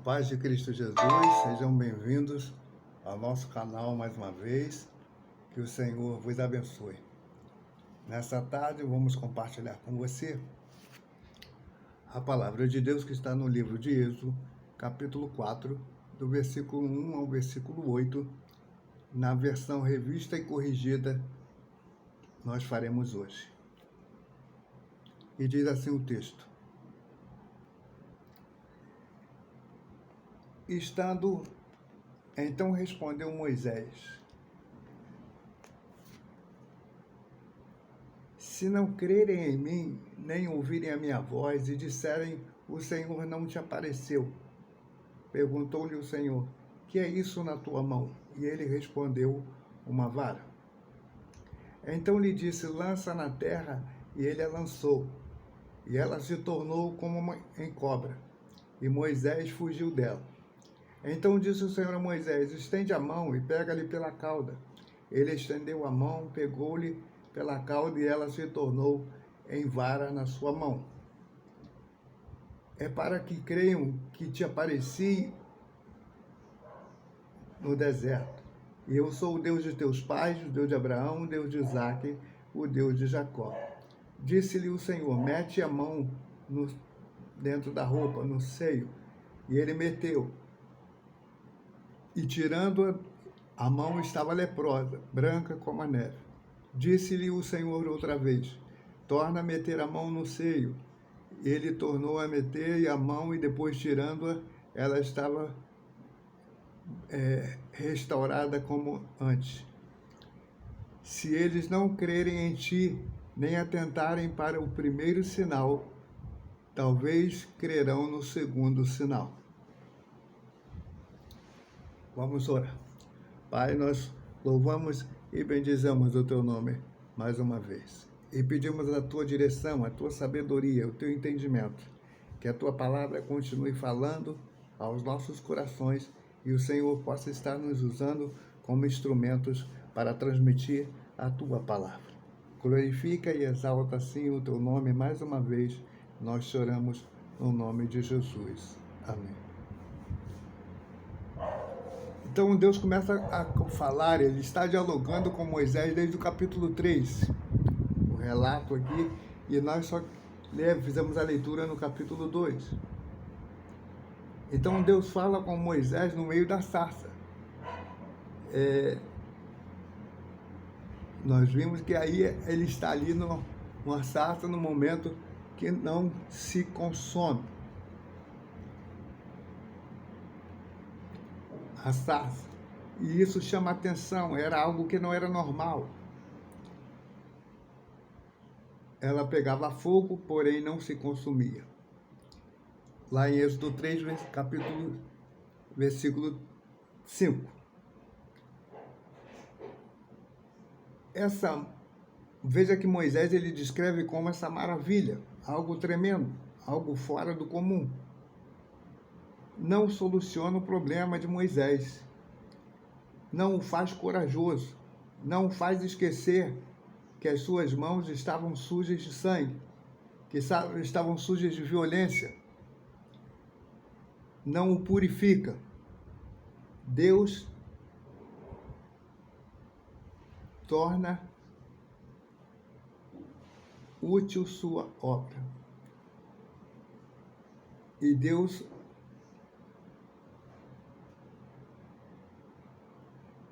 Paz de Cristo Jesus, sejam bem-vindos ao nosso canal mais uma vez. Que o Senhor vos abençoe. Nessa tarde vamos compartilhar com você a palavra de Deus que está no livro de Êxodo, capítulo 4, do versículo 1 ao versículo 8, na versão revista e corrigida, nós faremos hoje. E diz assim o texto: Então respondeu Moisés: se não crerem em mim, nem ouvirem a minha voz, e disserem, o Senhor não te apareceu. Perguntou-lhe o Senhor, que é isso na tua mão? E ele respondeu, uma vara. Então lhe disse, lança na terra, e ele a lançou. E ela se tornou como em cobra. E Moisés fugiu dela. Então disse o Senhor a Moisés, estende a mão e pega-lhe pela cauda. Ele estendeu a mão, pegou-lhe pela cauda e ela se tornou em vara na sua mão. É para que creiam que te apareci no deserto. E eu sou o Deus de teus pais, o Deus de Abraão, o Deus de Isaque, o Deus de Jacó. Disse-lhe o Senhor, mete a mão dentro da roupa, no seio. E ele meteu. E tirando a mão estava leprosa, branca como a neve. Disse-lhe o Senhor outra vez, torna a meter a mão no seio. Ele tornou a meter a mão e depois tirando-a, ela estava restaurada como antes. Se eles não crerem em ti, nem atentarem para o primeiro sinal, talvez crerão no segundo sinal. Vamos orar. Pai, nós louvamos e bendizemos o teu nome mais uma vez. E pedimos a tua direção, a tua sabedoria, o teu entendimento. Que a tua palavra continue falando aos nossos corações e o Senhor possa estar nos usando como instrumentos para transmitir a tua palavra. Glorifica e exalta assim o teu nome mais uma vez. Nós choramos no nome de Jesus. Amém. Então Deus começa a falar, ele está dialogando com Moisés desde o capítulo 3, o relato aqui, e nós só fizemos a leitura no capítulo 2. Então Deus fala com Moisés no meio da sarça. Nós vimos que aí ele está ali numa sarça no momento que não se consome. A sarça. E isso chama atenção, era algo que não era normal. Ela pegava fogo, porém não se consumia. Lá em Êxodo 3, versículo 5. Veja que Moisés ele descreve como essa maravilha, algo tremendo, algo fora do comum. Não soluciona o problema de Moisés, não o faz corajoso, não o faz esquecer que as suas mãos estavam sujas de sangue, que estavam sujas de violência, não o purifica. Deus torna útil sua obra. E Deus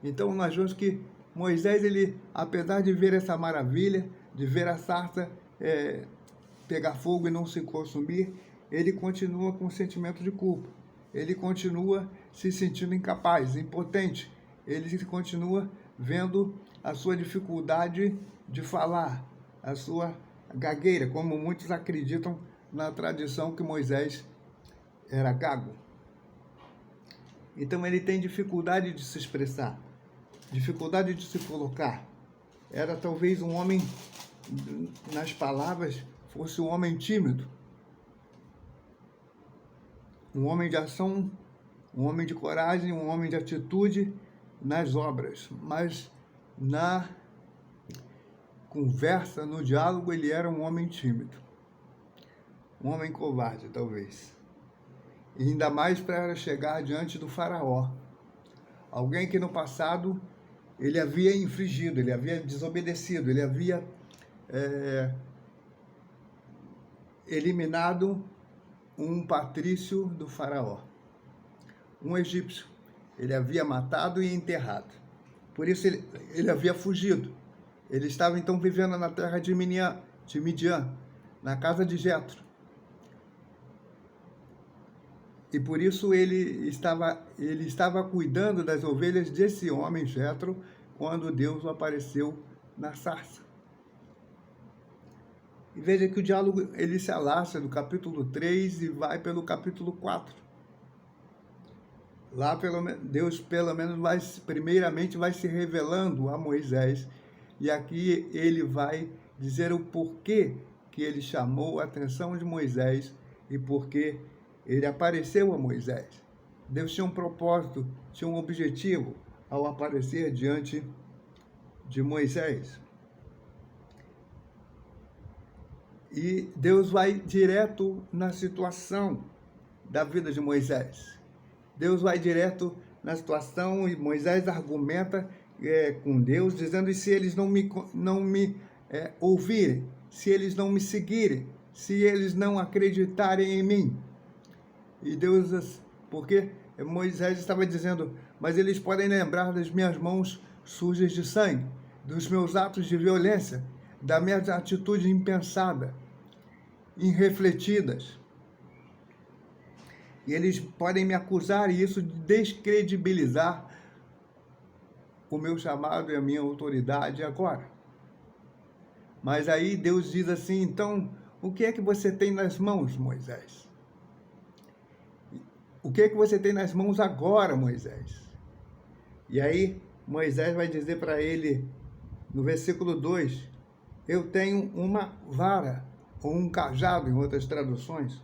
Então nós vemos que Moisés, ele, apesar de ver essa maravilha, de ver a sarça pegar fogo e não se consumir, ele continua com um sentimento de culpa. Ele continua se sentindo incapaz, impotente. Ele continua vendo a sua dificuldade de falar, a sua gagueira, como muitos acreditam na tradição que Moisés era gago. Então ele tem dificuldade de se expressar, dificuldade de se colocar. Era talvez um homem, nas palavras, fosse um homem tímido, um homem de ação, um homem de coragem, um homem de atitude nas obras, mas na conversa, no diálogo, ele era um homem tímido, um homem covarde, talvez. e ainda mais para chegar diante do faraó. Alguém que no passado ele havia infringido, ele havia desobedecido, ele havia eliminado um patrício do faraó, um egípcio. Ele havia matado e enterrado. Por isso ele havia fugido. Ele estava então vivendo na terra de Midian, na casa de Jetro. E por isso ele estava cuidando das ovelhas desse homem, Jetro, quando Deus apareceu na sarça. E veja que o diálogo ele se alastra do capítulo 3 e vai pelo capítulo 4. Lá Deus pelo menos primeiramente vai se revelando a Moisés, e aqui ele vai dizer o porquê que ele chamou a atenção de Moisés e porquê ele apareceu a Moisés. Deus tinha um propósito, tinha um objetivo ao aparecer diante de Moisés. E Deus vai direto na situação da vida de Moisés. Deus vai direto na situação e Moisés argumenta com Deus, dizendo: e se eles não me ouvirem, se eles não me seguirem, se eles não acreditarem em mim? E Deus, porque Moisés estava dizendo: mas eles podem lembrar das minhas mãos sujas de sangue, dos meus atos de violência, da minha atitude impensada, irrefletidas. E eles podem me acusar e isso de descredibilizar o meu chamado e a minha autoridade agora. Mas aí Deus diz assim: então, o que é que você tem nas mãos, Moisés? O que é que você tem nas mãos agora, Moisés? E aí Moisés vai dizer para ele, no versículo 2, eu tenho uma vara, ou um cajado, em outras traduções,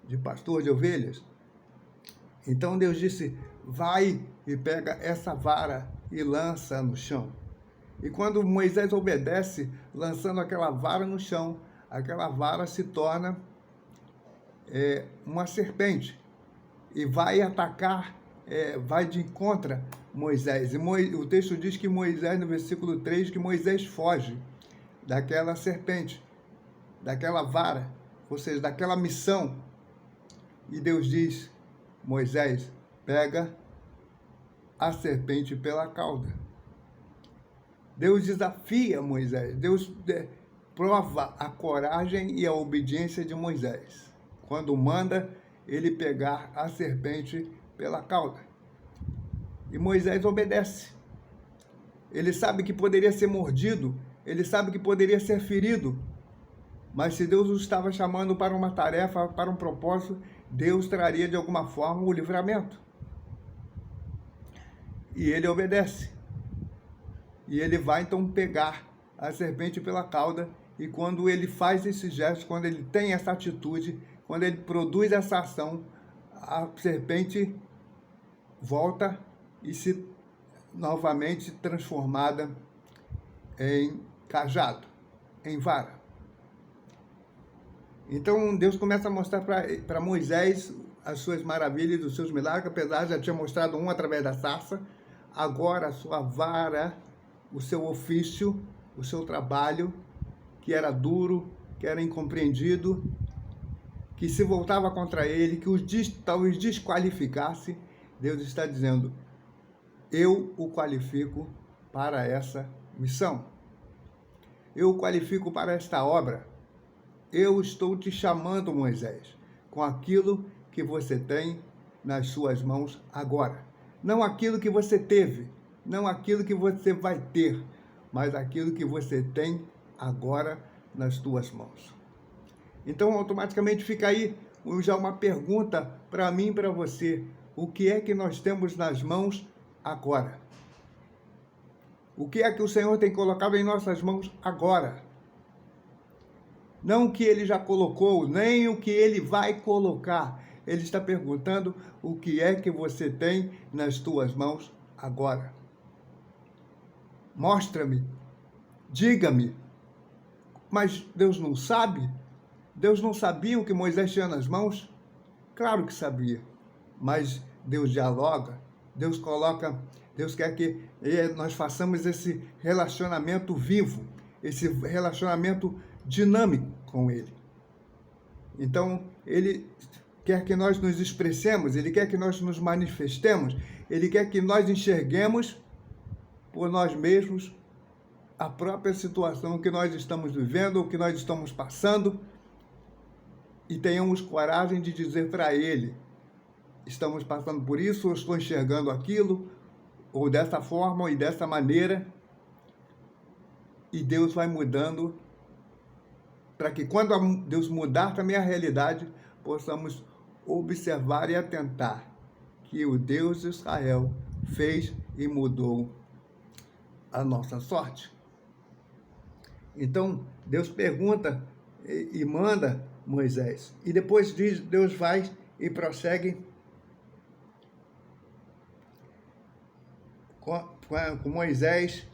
de pastor de ovelhas. Então Deus disse: vai e pega essa vara e lança no chão. E quando Moisés obedece, lançando aquela vara no chão, aquela vara se torna uma serpente e vai atacar, vai de encontro a Moisés. E o texto diz que Moisés, no versículo 3, que Moisés foge daquela serpente, daquela vara, ou seja, daquela missão. E Deus diz: Moisés, pega a serpente pela cauda. Deus desafia Moisés, Deus prova a coragem e a obediência de Moisés, quando manda ele pegar a serpente pela cauda. E Moisés obedece. Ele sabe que poderia ser mordido, ele sabe que poderia ser ferido, mas se Deus o estava chamando para uma tarefa, para um propósito, Deus traria de alguma forma o livramento. E ele obedece. E ele vai então pegar a serpente pela cauda, e quando ele faz esse gesto, quando ele tem essa atitude, quando ele produz essa ação, a serpente volta e se novamente transformada em cajado, em vara. Então Deus começa a mostrar para Moisés as suas maravilhas, os seus milagres, apesar de já tinha mostrado um através da sarça. Agora a sua vara, o seu ofício, o seu trabalho, que era duro, que era incompreendido, que se voltava contra ele, que talvez desqualificasse, Deus está dizendo: eu o qualifico para essa missão. Eu o qualifico para esta obra. Eu estou te chamando, Moisés, com aquilo que você tem nas suas mãos agora. Não aquilo que você teve, não aquilo que você vai ter, mas aquilo que você tem agora nas tuas mãos. Então, automaticamente fica aí já uma pergunta para mim e para você: o que é que nós temos nas mãos agora? O que é que o Senhor tem colocado em nossas mãos agora? Não o que Ele já colocou, nem o que Ele vai colocar. Ele está perguntando: o que é que você tem nas tuas mãos agora? Mostra-me, diga-me. Mas Deus não sabe? Deus não sabia o que Moisés tinha nas mãos? Claro que sabia, mas Deus dialoga, Deus quer que nós façamos esse relacionamento vivo, esse relacionamento dinâmico com Ele. Então, Ele quer que nós nos expressemos, Ele quer que nós nos manifestemos, Ele quer que nós enxerguemos por nós mesmos a própria situação que nós estamos vivendo, o que nós estamos passando, e tenhamos coragem de dizer para Ele: estamos passando por isso, eu estou enxergando aquilo, ou dessa forma, ou dessa maneira, e Deus vai mudando, para que quando Deus mudar também a realidade, possamos observar e atentar que o Deus de Israel fez e mudou a nossa sorte. Então, Deus pergunta e manda Moisés. E depois Deus vai e prossegue com Moisés.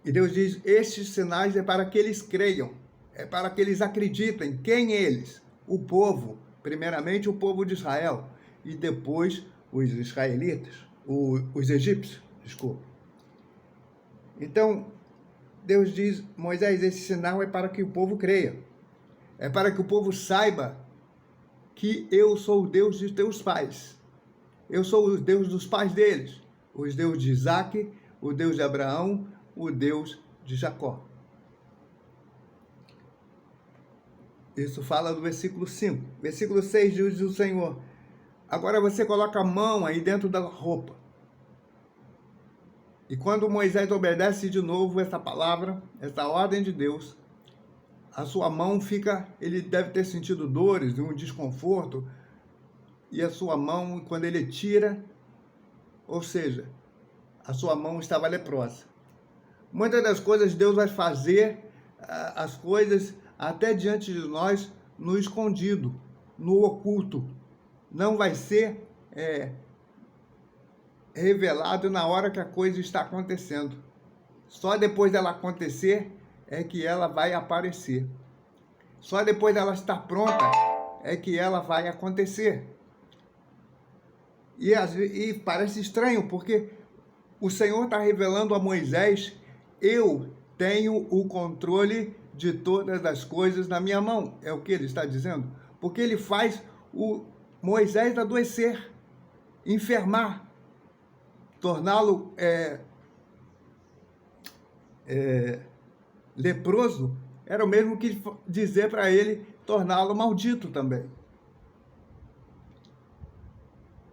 E Deus diz: estes sinais é para que eles creiam, é para que eles acreditem. Quem eles? O povo, primeiramente o povo de Israel, e depois os israelitas, os egípcios, desculpa. Então, Deus diz: Moisés, esse sinal é para que o povo creia. É para que o povo saiba que eu sou o Deus de teus pais. Eu sou o Deus dos pais deles. O Deus de Isaac, o Deus de Abraão, o Deus de Jacó. Isso fala do versículo 5. Versículo 6 diz o Senhor: agora você coloca a mão aí dentro da roupa. E quando Moisés obedece de novo essa palavra, essa ordem de Deus, a sua mão fica, ele deve ter sentido dores, um desconforto, e a sua mão, quando ele tira, ou seja, a sua mão estava leprosa. Muitas das coisas Deus vai fazer, as coisas até diante de nós, no escondido, no oculto. Não vai ser revelado na hora que a coisa está acontecendo. Só depois dela acontecer é que ela vai aparecer. Só depois dela estar pronta é que ela vai acontecer. E parece estranho, porque o Senhor está revelando a Moisés: eu tenho o controle de todas as coisas na minha mão. É o que ele está dizendo. Porque ele faz o Moisés adoecer, enfermar, torná-lo leproso, era o mesmo que dizer para ele torná-lo maldito também.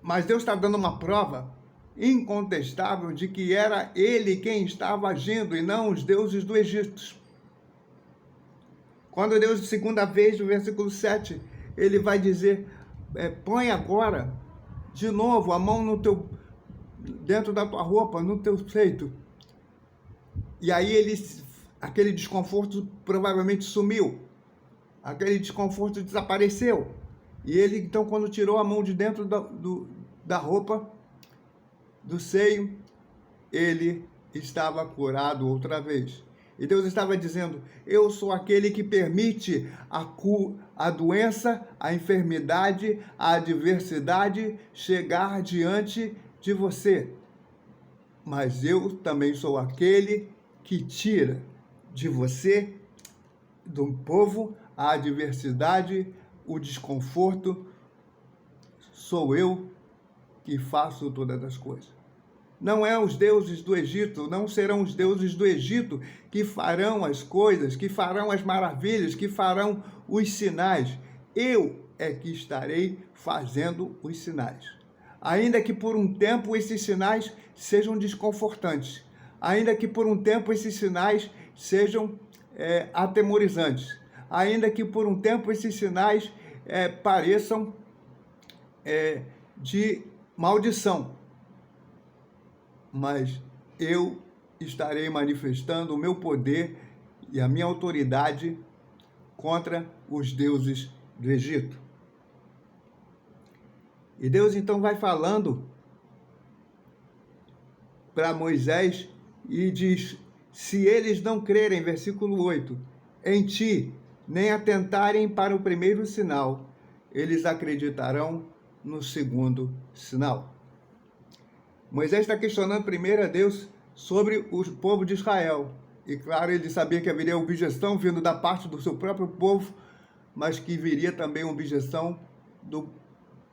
Mas Deus está dando uma prova incontestável de que era ele quem estava agindo e não os deuses do Egito. Quando Deus, segunda vez, no versículo 7, ele vai dizer: põe agora de novo a mão dentro da tua roupa, no teu peito. E aí aquele desconforto provavelmente sumiu. Aquele desconforto desapareceu. E ele, então, quando tirou a mão de dentro da roupa, do seio, ele estava curado outra vez. E Deus estava dizendo: eu sou aquele que permite a doença, a enfermidade, a adversidade chegar diante de você. Mas eu também sou aquele que tira de você, do povo, a adversidade, o desconforto. Sou eu que faço todas as coisas. Não é os deuses do Egito, não serão os deuses do Egito que farão as coisas, que farão as maravilhas, que farão os sinais. Eu é que estarei fazendo os sinais. Ainda que por um tempo esses sinais sejam desconfortantes, ainda que por um tempo esses sinais sejam atemorizantes, ainda que por um tempo esses sinais pareçam de maldição, mas eu estarei manifestando o meu poder e a minha autoridade contra os deuses do Egito. E Deus então vai falando para Moisés e diz: se eles não crerem, versículo 8, em ti, nem atentarem para o primeiro sinal eles acreditarão no segundo sinal. Moisés está questionando primeiro a Deus sobre o povo de Israel. E claro, ele sabia que haveria objeção vindo da parte do seu próprio povo, mas que viria também objeção do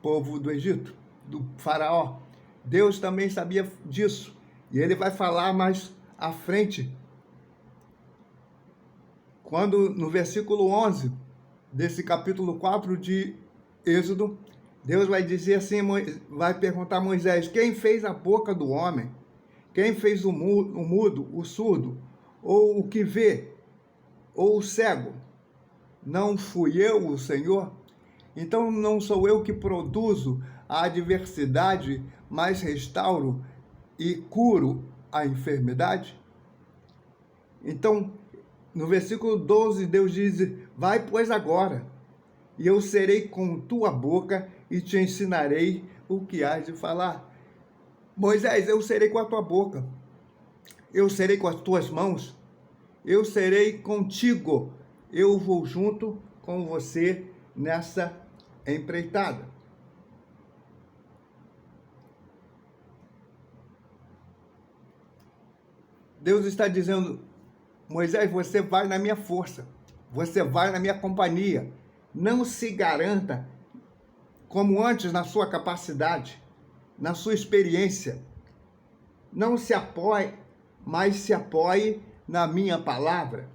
povo do Egito, do faraó. Deus também sabia disso. E ele vai falar mais à frente, quando no versículo 11 desse capítulo 4 de Êxodo, Deus vai dizer assim, vai perguntar a Moisés: quem fez a boca do homem? Quem fez o mudo, o surdo, ou o que vê, ou o cego? Não fui eu, o Senhor? Então não sou eu que produzo a adversidade, mas restauro e curo a enfermidade? Então, no versículo 12, Deus diz: vai, pois, agora, e eu serei com tua boca e te ensinarei o que hás de falar. Moisés, eu serei com a tua boca, eu serei com as tuas mãos, eu serei contigo, eu vou junto com você nessa empreitada. Deus está dizendo: Moisés, você vai na minha força, você vai na minha companhia. Não se garanta como antes na sua capacidade, na sua experiência. Não se apoie, mas se apoie na minha palavra,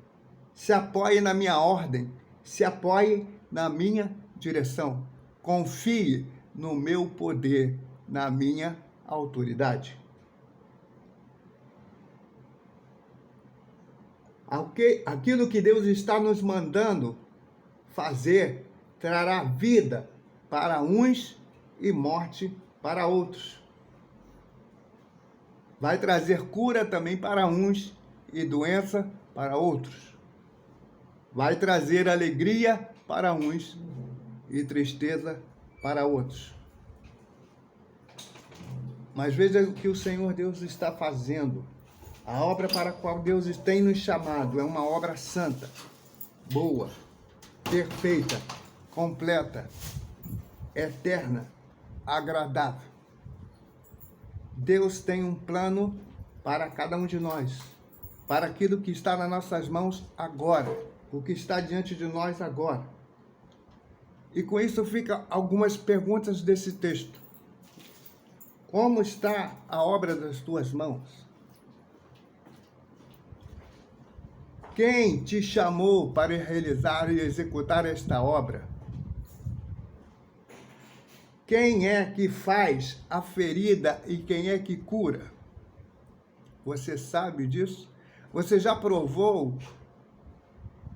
se apoie na minha ordem, se apoie na minha direção. Confie no meu poder, na minha autoridade. Aquilo que Deus está nos mandando fazer trará vida para uns e morte para outros. Vai trazer cura também para uns e doença para outros. Vai trazer alegria para uns e tristeza para outros. Mas veja o que o Senhor Deus está fazendo. A obra para a qual Deus tem nos chamado é uma obra santa, boa, perfeita, completa, eterna, agradável. Deus tem um plano para cada um de nós, para aquilo que está nas nossas mãos agora, o que está diante de nós agora. E com isso ficam algumas perguntas desse texto. Como está a obra das tuas mãos? Quem te chamou para realizar e executar esta obra? Quem é que faz a ferida e quem é que cura? Você sabe disso? Você já provou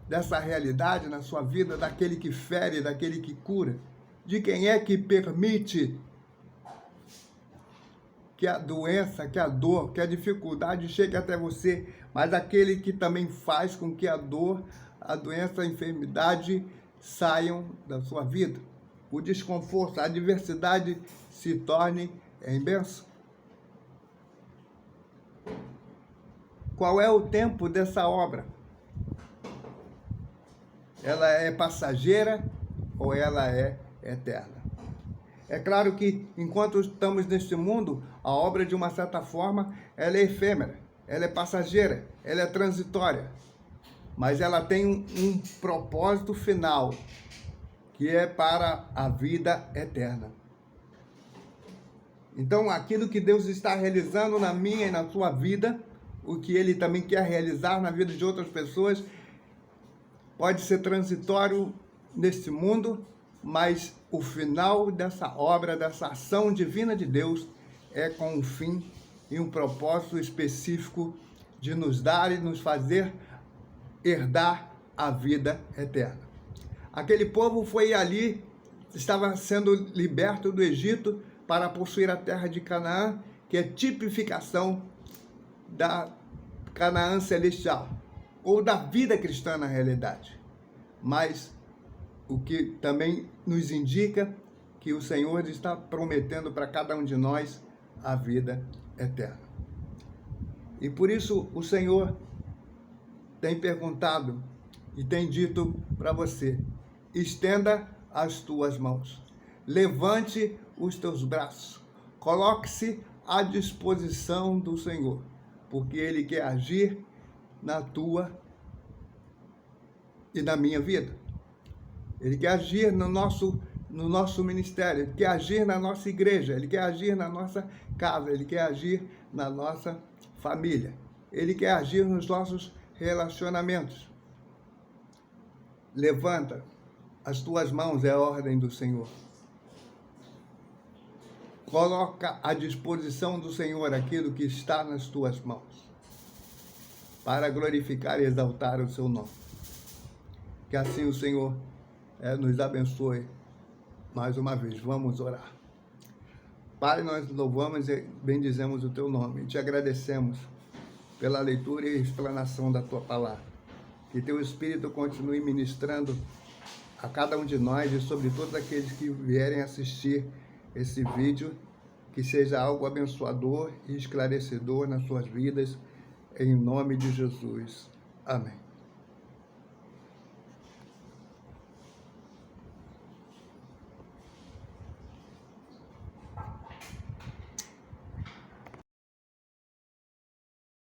dessa realidade na sua vida, daquele que fere, daquele que cura? De quem é que permite que a doença, que a dor, que a dificuldade chegue até você, mas aquele que também faz com que a dor, a doença, a enfermidade saiam da sua vida. O desconforto, a adversidade se torne em bênção. Qual é o tempo dessa obra? Ela é passageira ou ela é eterna? É claro que, enquanto estamos neste mundo, a obra, de uma certa forma, ela é efêmera, ela é passageira, ela é transitória. Mas ela tem um propósito final, que é para a vida eterna. Então, aquilo que Deus está realizando na minha e na sua vida, o que Ele também quer realizar na vida de outras pessoas, pode ser transitório neste mundo, mas o final dessa obra, dessa ação divina de Deus, é com um fim e um propósito específico de nos dar e nos fazer herdar a vida eterna. Aquele povo foi ali, estava sendo liberto do Egito para possuir a terra de Canaã, que é tipificação da Canaã celestial, ou da vida cristã na realidade. Mas o que também nos indica que o Senhor está prometendo para cada um de nós a vida eterna. E por isso o Senhor tem perguntado e tem dito para você: estenda as tuas mãos. Levante os teus braços. Coloque-se à disposição do Senhor, porque Ele quer agir na tua e na minha vida. Ele quer agir no nosso ministério, Ele quer agir na nossa igreja, Ele quer agir na nossa casa, Ele quer agir na nossa família. Ele quer agir nos nossos relacionamentos. Levanta as tuas mãos, é a ordem do Senhor. Coloca à disposição do Senhor aquilo que está nas tuas mãos, para glorificar e exaltar o seu nome. Que assim o Senhor nos abençoe mais uma vez. Vamos orar. Pai, nós louvamos e bendizemos o teu nome e te agradecemos pela leitura e explanação da tua palavra. Que teu Espírito continue ministrando a cada um de nós e sobre todos aqueles que vierem assistir esse vídeo, que seja algo abençoador e esclarecedor nas suas vidas, em nome de Jesus. Amém.